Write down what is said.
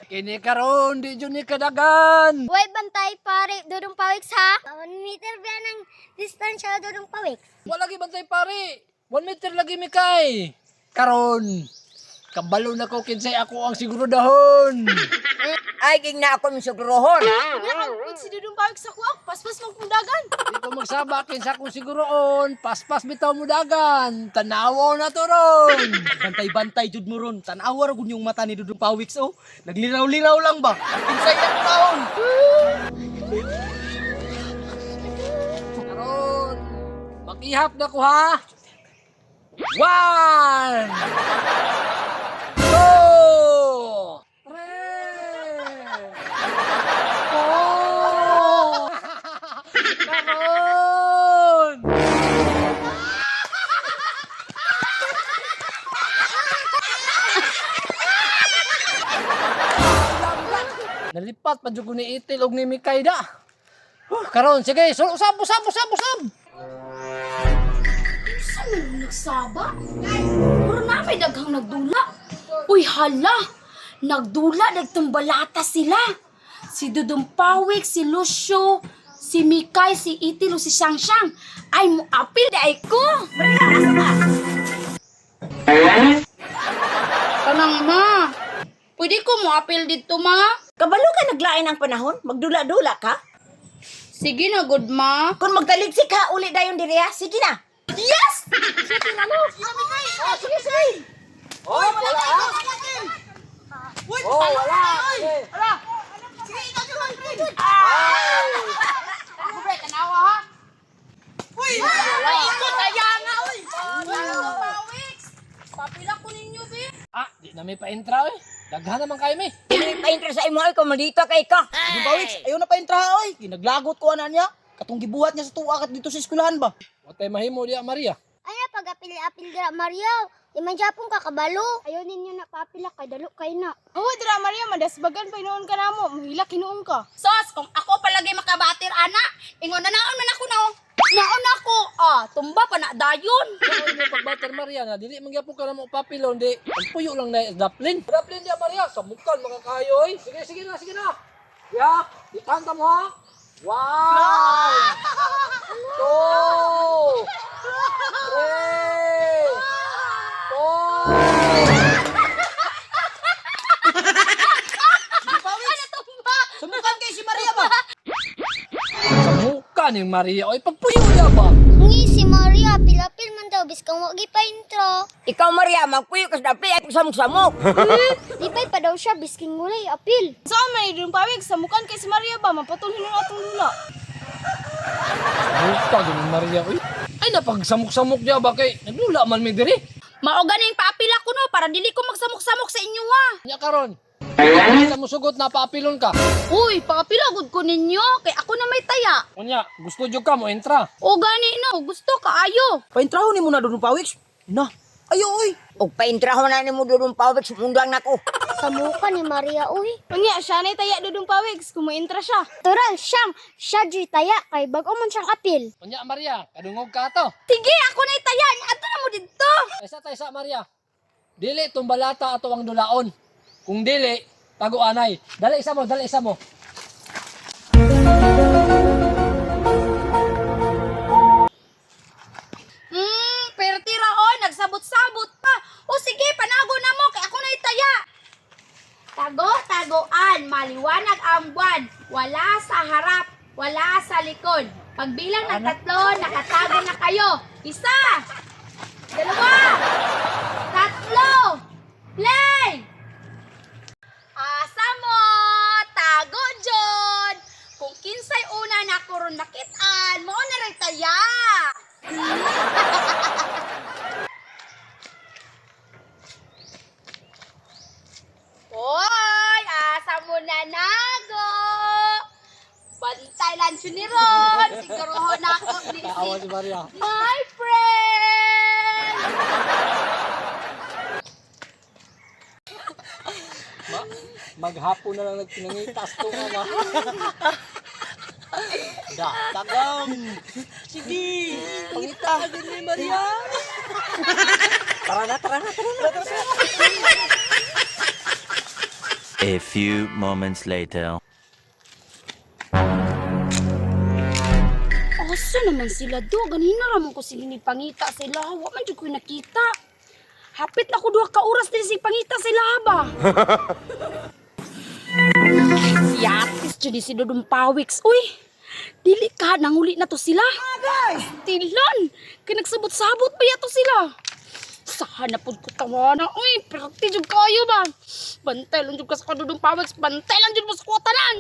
Kini karon di jud ni kadagan. Way bantay pare, Dudong Pawiks ha? 1 meter ba ng distansya, Dudong Pawiks? Wala lagi bantay pare. 1 meter lagi mi kay. Karon kabalo na ko kinsay ako ang siguro dahon. Ay, ging na ako misugurohon. Si Dudong Pawiks sa kuwak, paspas mong kundagan. Di ko magsaba kinsa ko siguroon. Paspas bitaw mo dagan. Tanawaw na to ron. Bantay-bantay jud mo ron. Tanawa ra gud yung mata ni Dudong Pawiks oh. Nagliraw-liraw lang ba? Kinsay ang taon. Karon mag-ihap na ko ha. 1 2 Karon! Nalipat pa jud ko ni Itil og ni Mikay da. Karon sige, usab. Saan nagsaba? Puro na may daghang nagdula. Uy, hala! Nagdula, nagtumbalata sila. Si Dudong Pawiks, si Lucio, si Mikay, si Itil, o si Siyang-Siyang. Ay, mo apil na ay ko. Tanang ma, pwede ko mo apil dito ma? Kabalo ka naglain ang panahon? Magdula-dula ka? Sige na, good ma. Kung magtaligsik ka, uli dayon diri ha? Sige na. Yes! Oh, wala. Oh, wala. Papila ko ninyo, be. Ah, di na may pa-entra eh. Daghan naman kayo may. Painter sa imo ay kung malito kay ka. Dudong Pawiks, ayaw na pa intraha oy. Ginaglagot ko ana niya. Katong gibuhat niya sa tuwa kat dito sa eskwelahan ba? O tayo mahimo diya, Maria. Ay na, pag-apil-apil dira, Mario. Iman Japon ka kabalo. Ayaw ninyo na papila kay dalo kay na. Oo, dira Maria, madasbagan pa inoon ka na mo. Mahila kinuon ka. Sos, kung ako palagi makabatir, ana, ingon na naon man ako na. Naon ako. Tumba pa na dayon. Kung mo pagbater Maria na, dili mangyapon ka na mo papilon, di. Ang puyo lang na daplin. Daplin diya, Maria. Sa mukan, mga kayoy. Sige na. Ya, itanta mo ha. 1 2 3 Sumukan kay si Maria ba? Sa muka ni Maria. Oy, pagpuyo niya ba? Ngi si Maria, apil-apil man daw, bis kang wagi pa intro. Ikaw Maria, magpuyo ka sa dapi at samok-samok. Lipay pa daw siya, bis king mulay, apil. Saan man Dudong Pawiks? Samukan kay si Maria ba? Mapatulhin na atong lula. Muka ni Maria. Oy, ay napagsamok-samok niya ba kay nagdula man may diri. Mao ganing paapil ako no, para dili ko magsamok-samok sa inyo ha. Nya karon. Kita mo sugot na paapilon ka. Uy, paapilagod ko ninyo, kay ako na may taya. Unya, gusto jud ka mo entra. O gani no, gusto kaayo. Paintrahon ni mo na Dudong Pawiks. Na. Ayo oy. O paintrahon na ni mo Dudong Pawiks, mundang nako. Sa muka ni Maria, uy. Unya, siya na taya Dudong Pawiks. Kumuintra siya. Tural, siya dyan taya, kay bago man siyang apil. Unya Maria, kadungog ka to. Sige, ako na taya. Ato na mo dito. Taysa Maria. Dili tumbalata ato ang dulaon. Kung dili, tago anay. Dali isa mo. Perti raon, nagsabot-sabot pa. O sige, panago na mo, kay ako na taya. Tago-tagoan, maliwanag ang buwan. Wala sa harap, wala sa likod. Pagbilang ng 3, nakatago na kayo. 1, 2, 3, play! Asa mo, tago John. Kung kinsay una na karon nakit-an, mo na rin taya. Hoy, asa mo na nago? Bantay lang siya ni Ron. Siguruhon ako ni Awa si Maria. my friend. Maghapon na lang nagpinangitas to nga. Da, tagam. Sige. Pangita din ni Maria. Tara na. A few moments later. Asa naman sila do? Ganina ramon ko sila ni Pangita sila. Wa man jud ko nakita. Hapit na ko 2 ka oras din si Pangita sila ba? Yatis jud ni si Dudong Pawiks. Uy, dili ka nanguli na to sila. Tilan, kay nagsabot-sabot pa yato sila. Sahan na po ko tawana. Uy, perti jud kayo ba? Bantay lang jud ka sa Dudong Pawiks. Bantay lang jud mo sa kuwatanan.